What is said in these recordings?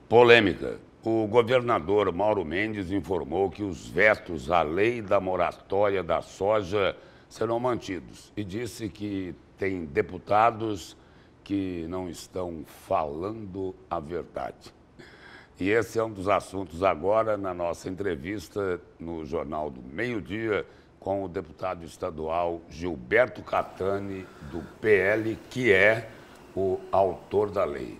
Polêmica. O governador Mauro Mendes informou que os vetos à lei da moratória da soja serão mantidos e disse que tem deputados que não estão falando a verdade. E esse é um dos assuntos agora na nossa entrevista no Jornal do Meio-Dia com o deputado estadual Gilberto Catani, do PL, que é o autor da lei.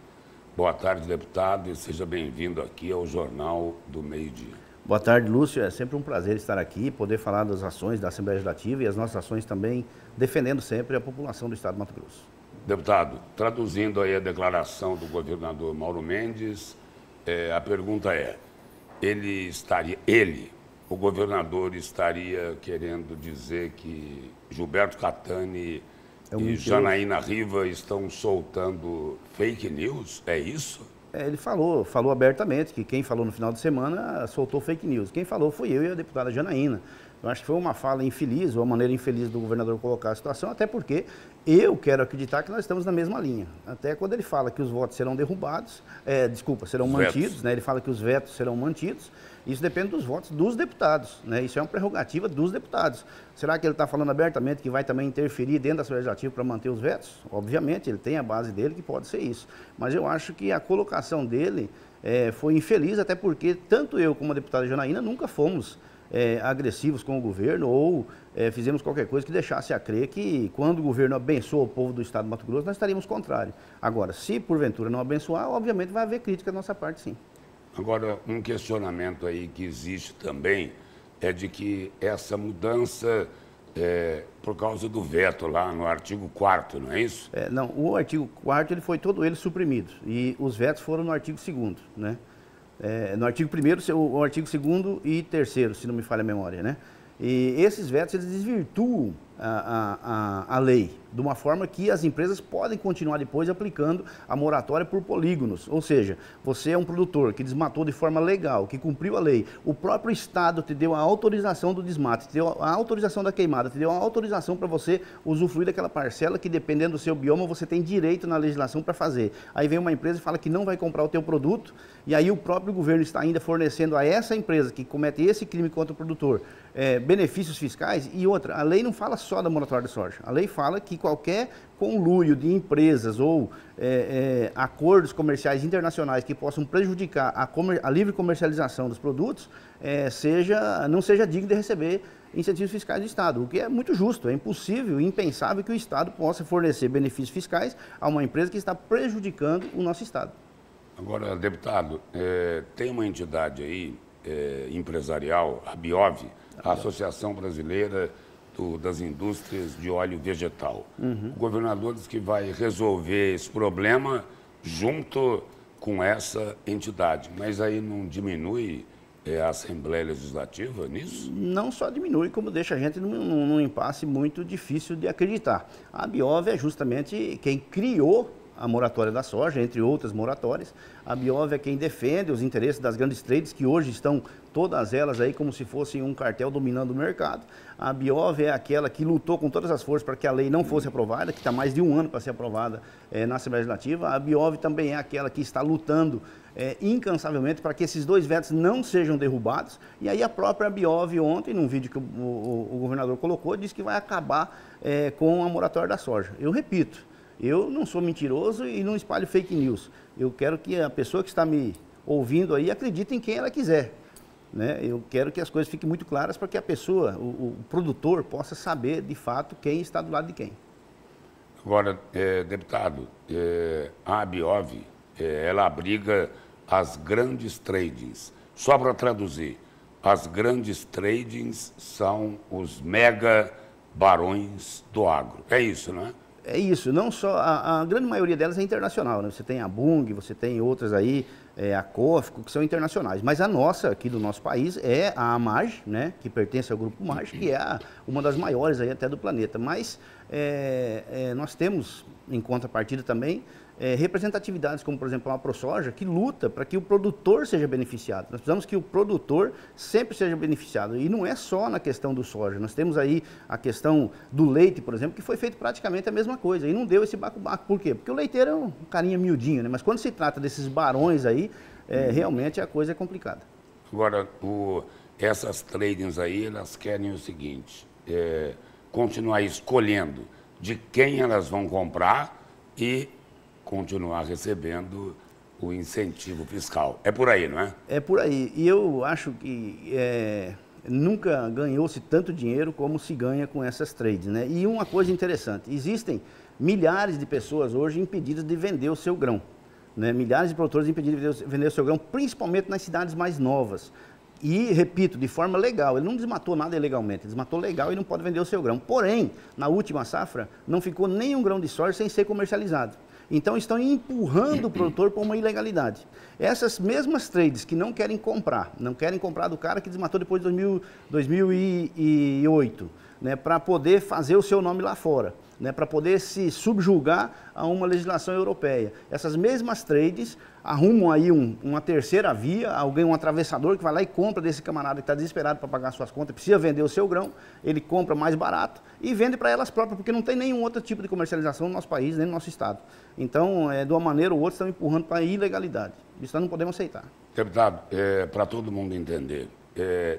Boa tarde, deputado, e seja bem-vindo aqui ao Jornal do Meio-Dia. Boa tarde, Lúcio. É sempre um prazer estar aqui, poder falar das ações da Assembleia Legislativa e as nossas ações também defendendo sempre a população do Estado do Mato Grosso. Deputado, traduzindo aí a declaração do governador Mauro Mendes, a pergunta é, o governador estaria querendo dizer que Gilberto Catani e Janaína Riva estão soltando fake news? É isso? Ele falou abertamente que quem falou no final de semana soltou fake news. Quem falou foi eu e a deputada Janaína. Eu acho que foi uma fala infeliz, ou uma maneira infeliz do governador colocar a situação, até porque eu quero acreditar que nós estamos na mesma linha. Até quando ele fala que os votos serão derrubados, serão mantidos, né? Ele fala que os vetos serão mantidos, isso depende dos votos dos deputados, né? Isso é uma prerrogativa dos deputados. Será que ele está falando abertamente que vai também interferir dentro da Assembleia Legislativa para manter os vetos? Obviamente, ele tem a base dele que pode ser isso. Mas eu acho que a colocação dele foi infeliz, até porque tanto eu como a deputada Janaína nunca fomos agressivos com o governo ou fizemos qualquer coisa que deixasse a crer que quando o governo abençoa o povo do Estado do Mato Grosso, nós estaríamos contrários. Agora, se porventura não abençoar, obviamente vai haver crítica da nossa parte, sim. Agora, um questionamento aí que existe também é de que essa mudança por causa do veto lá no artigo 4º, não é isso? Não, o artigo 4º ele foi todo ele suprimido e os vetos foram no artigo 2º, né? No artigo 1º, o artigo 2º e 3º, se não me falha a memória, né? E esses vetos, eles desvirtuam a lei, de uma forma que as empresas podem continuar depois aplicando a moratória por polígonos. Ou seja, você é um produtor que desmatou de forma legal, que cumpriu a lei, o próprio Estado te deu a autorização do desmate, te deu a autorização da queimada, te deu a autorização para você usufruir daquela parcela que, dependendo do seu bioma, você tem direito na legislação para fazer. Aí vem uma empresa e fala que não vai comprar o teu produto, e aí o próprio governo está ainda fornecendo a essa empresa que comete esse crime contra o produtor benefícios fiscais. E outra, a lei não fala só da moratória de soja, a lei fala que qualquer conluio de empresas ou acordos comerciais internacionais que possam prejudicar a livre comercialização dos produtos não seja digno de receber incentivos fiscais do Estado, o que é muito justo. É impossível, impensável que o Estado possa fornecer benefícios fiscais a uma empresa que está prejudicando o nosso Estado. Agora, deputado, tem uma entidade aí empresarial, a BIOV, a Associação Brasileira das Indústrias de Óleo Vegetal. O governador diz que vai resolver esse problema junto com essa entidade, mas aí não diminui a Assembleia Legislativa nisso? Não só diminui, como deixa a gente num impasse muito difícil de acreditar. A BIOV é justamente quem criou a moratória da soja, entre outras moratórias. A BIOV é quem defende os interesses das grandes trades, que hoje estão todas elas aí como se fossem um cartel dominando o mercado. A BIOV é aquela que lutou com todas as forças para que a lei não fosse aprovada, que está mais de um ano para ser aprovada na Assembleia Legislativa. A BIOV também é aquela que está lutando incansavelmente para que esses dois vetos não sejam derrubados. E aí a própria BIOV ontem, num vídeo que o governador colocou, disse que vai acabar com a moratória da soja. Eu repito, eu não sou mentiroso e não espalho fake news. Eu quero que a pessoa que está me ouvindo aí acredite em quem ela quiser, né? Eu quero que as coisas fiquem muito claras para que a pessoa, o produtor, possa saber de fato quem está do lado de quem. Agora, deputado, a BIOV, ela abriga as grandes tradings. Só para traduzir, as grandes tradings são os mega barões do agro. É isso, não é? É isso, não só, a grande maioria delas é internacional, né? Você tem a Bunge, você tem outras aí, a COFCO, que são internacionais, mas a nossa, aqui do nosso país, é a AMAG, né? Que pertence ao grupo MAG, que é uma das maiores aí até do planeta, mas nós temos, em contrapartida também, representatividades, como por exemplo a ProSoja, que luta para que o produtor seja beneficiado. Nós precisamos que o produtor sempre seja beneficiado. E não é só na questão do soja. Nós temos aí a questão do leite, por exemplo, que foi feito praticamente a mesma coisa. E não deu esse baco-baco. Por quê? Porque o leiteiro é um carinha miudinho, né? Mas quando se trata desses barões aí, realmente a coisa é complicada. Agora, essas tradings aí, elas querem o seguinte, continuar escolhendo de quem elas vão comprar e continuar recebendo o incentivo fiscal. É por aí, não é? É por aí. E eu acho que nunca ganhou-se tanto dinheiro como se ganha com essas trades, né? E uma coisa interessante, existem milhares de pessoas hoje impedidas de vender o seu grão, né? Milhares de produtores impedidos de vender o seu grão, principalmente nas cidades mais novas. E, repito, de forma legal, ele não desmatou nada ilegalmente, ele desmatou legal e não pode vender o seu grão. Porém, na última safra, não ficou nenhum grão de soja sem ser comercializado. Então, estão empurrando o produtor para uma ilegalidade. Essas mesmas trades que não querem comprar do cara que desmatou depois de 2008, né, para poder fazer o seu nome lá fora, né, para poder se subjugar a uma legislação europeia. Essas mesmas trades arrumam aí uma terceira via, um atravessador que vai lá e compra desse camarada que está desesperado para pagar suas contas, precisa vender o seu grão, ele compra mais barato e vende para elas próprias, porque não tem nenhum outro tipo de comercialização no nosso país, nem no nosso estado. Então, de uma maneira ou outra, estão empurrando para a ilegalidade. Isso nós não podemos aceitar. Deputado, para todo mundo entender,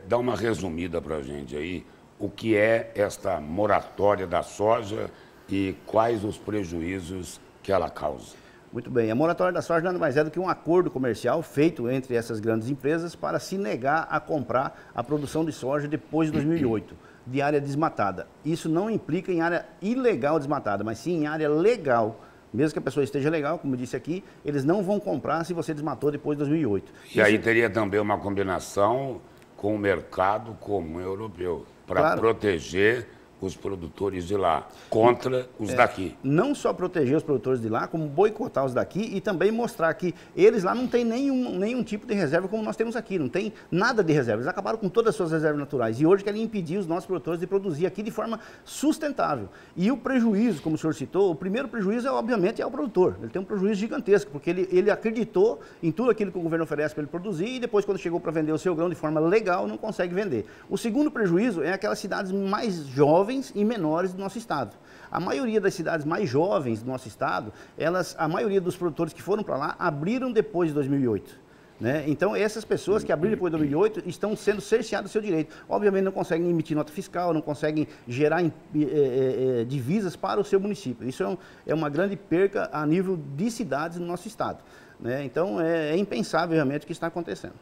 dá uma resumida para a gente aí, o que é esta moratória da soja e quais os prejuízos que ela causa. Muito bem, a moratória da soja nada mais é do que um acordo comercial feito entre essas grandes empresas para se negar a comprar a produção de soja depois de 2008, de área desmatada. Isso não implica em área ilegal desmatada, mas sim em área legal. Mesmo que a pessoa esteja legal, como eu disse aqui, eles não vão comprar se você desmatou depois de 2008. E aí teria também uma combinação com o mercado comum europeu, para proteger os produtores de lá, contra os daqui. Não só proteger os produtores de lá, como boicotar os daqui e também mostrar que eles lá não têm nenhum tipo de reserva como nós temos aqui, não tem nada de reserva. Eles acabaram com todas as suas reservas naturais e hoje querem impedir os nossos produtores de produzir aqui de forma sustentável. E o prejuízo, como o senhor citou, o primeiro prejuízo, obviamente, é o produtor. Ele tem um prejuízo gigantesco, porque ele acreditou em tudo aquilo que o governo oferece para ele produzir e depois, quando chegou para vender o seu grão de forma legal, não consegue vender. O segundo prejuízo é aquelas cidades mais jovens e menores do nosso estado. A maioria das cidades mais jovens do nosso estado, a maioria dos produtores que foram para lá abriram depois de 2008. Né? Então, essas pessoas que abriram depois de 2008 estão sendo cerceadas do seu direito. Obviamente, não conseguem emitir nota fiscal, não conseguem gerar divisas para o seu município. Isso é uma grande perca a nível de cidades no nosso estado. Né? Então, é impensável realmente o que está acontecendo.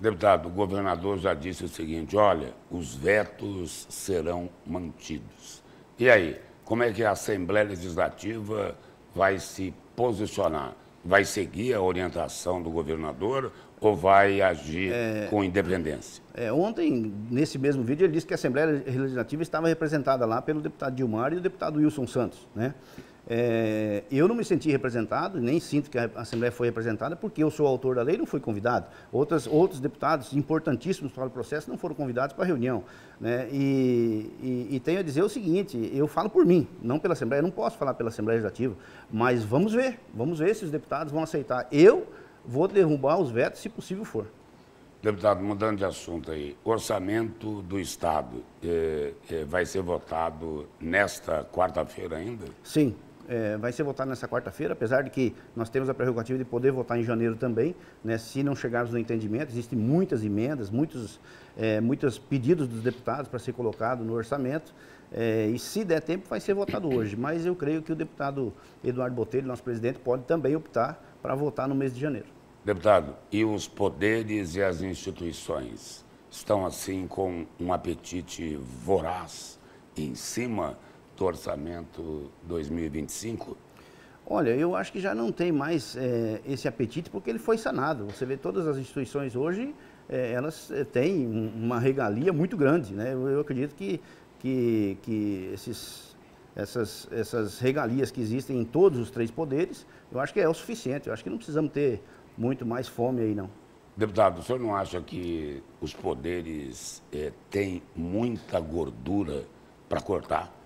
Deputado, o governador já disse o seguinte, olha, os vetos serão mantidos. E aí, como é que a Assembleia Legislativa vai se posicionar? Vai seguir a orientação do governador ou vai agir com independência? Ontem, nesse mesmo vídeo, ele disse que a Assembleia Legislativa estava representada lá pelo deputado Gilmar e o deputado Wilson Santos, né? Eu não me senti representado, nem sinto que a Assembleia foi representada, porque eu sou autor da lei e não fui convidado. Outros deputados importantíssimos para o processo não foram convidados para a reunião. Né? E tenho a dizer o seguinte, eu falo por mim, não pela Assembleia, eu não posso falar pela Assembleia Legislativa, mas vamos ver se os deputados vão aceitar. Eu vou derrubar os vetos, se possível for. Deputado, mudando de assunto aí, orçamento do Estado vai ser votado nesta quarta-feira ainda? Sim. Vai ser votado nessa quarta-feira, apesar de que nós temos a prerrogativa de poder votar em janeiro também, né, se não chegarmos no entendimento. Existem muitas emendas, muitos pedidos dos deputados para ser colocado no orçamento, e se der tempo vai ser votado hoje. Mas eu creio que o deputado Eduardo Botelho, nosso presidente, pode também optar para votar no mês de janeiro. Deputado, e os poderes e as instituições estão assim com um apetite voraz em cima do orçamento 2025? Olha, eu acho que já não tem mais esse apetite porque ele foi sanado. Você vê todas as instituições hoje, elas têm uma regalia muito grande, né? Eu acredito que essas regalias que existem em todos os três poderes, eu acho que é o suficiente. Eu acho que não precisamos ter muito mais fome aí, não. Deputado, o senhor não acha que os poderes têm muita gordura para cortar?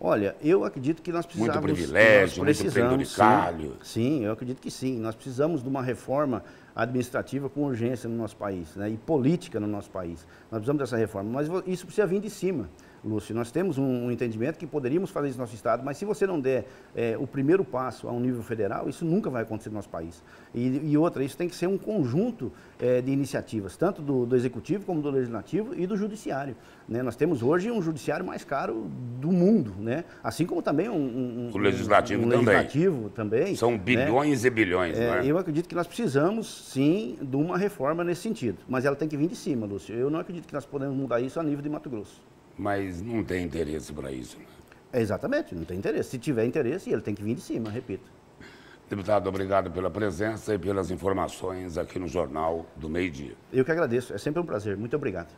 Olha, eu acredito que nós precisamos... Muito privilégio, muito penduricalho. Sim, eu acredito que sim. Nós precisamos de uma reforma administrativa com urgência no nosso país, né, e política no nosso país. Nós precisamos dessa reforma, mas isso precisa vir de cima. Lúcio, nós temos um entendimento que poderíamos fazer isso no nosso Estado, mas se você não der o primeiro passo a um nível federal, isso nunca vai acontecer no nosso país. E outra, isso tem que ser um conjunto de iniciativas, tanto do Executivo como do Legislativo e do Judiciário, né? Nós temos hoje um judiciário mais caro do mundo, né? Assim como também o legislativo também. São bilhões, né? E bilhões, não é? Eu acredito que nós precisamos, sim, de uma reforma nesse sentido, mas ela tem que vir de cima, Lúcio. Eu não acredito que nós podemos mudar isso a nível de Mato Grosso. Mas não tem interesse para isso, né? Exatamente, não tem interesse. Se tiver interesse, ele tem que vir de cima, repito. Deputado, obrigado pela presença e pelas informações aqui no Jornal do Meio-Dia. Eu que agradeço, é sempre um prazer. Muito obrigado.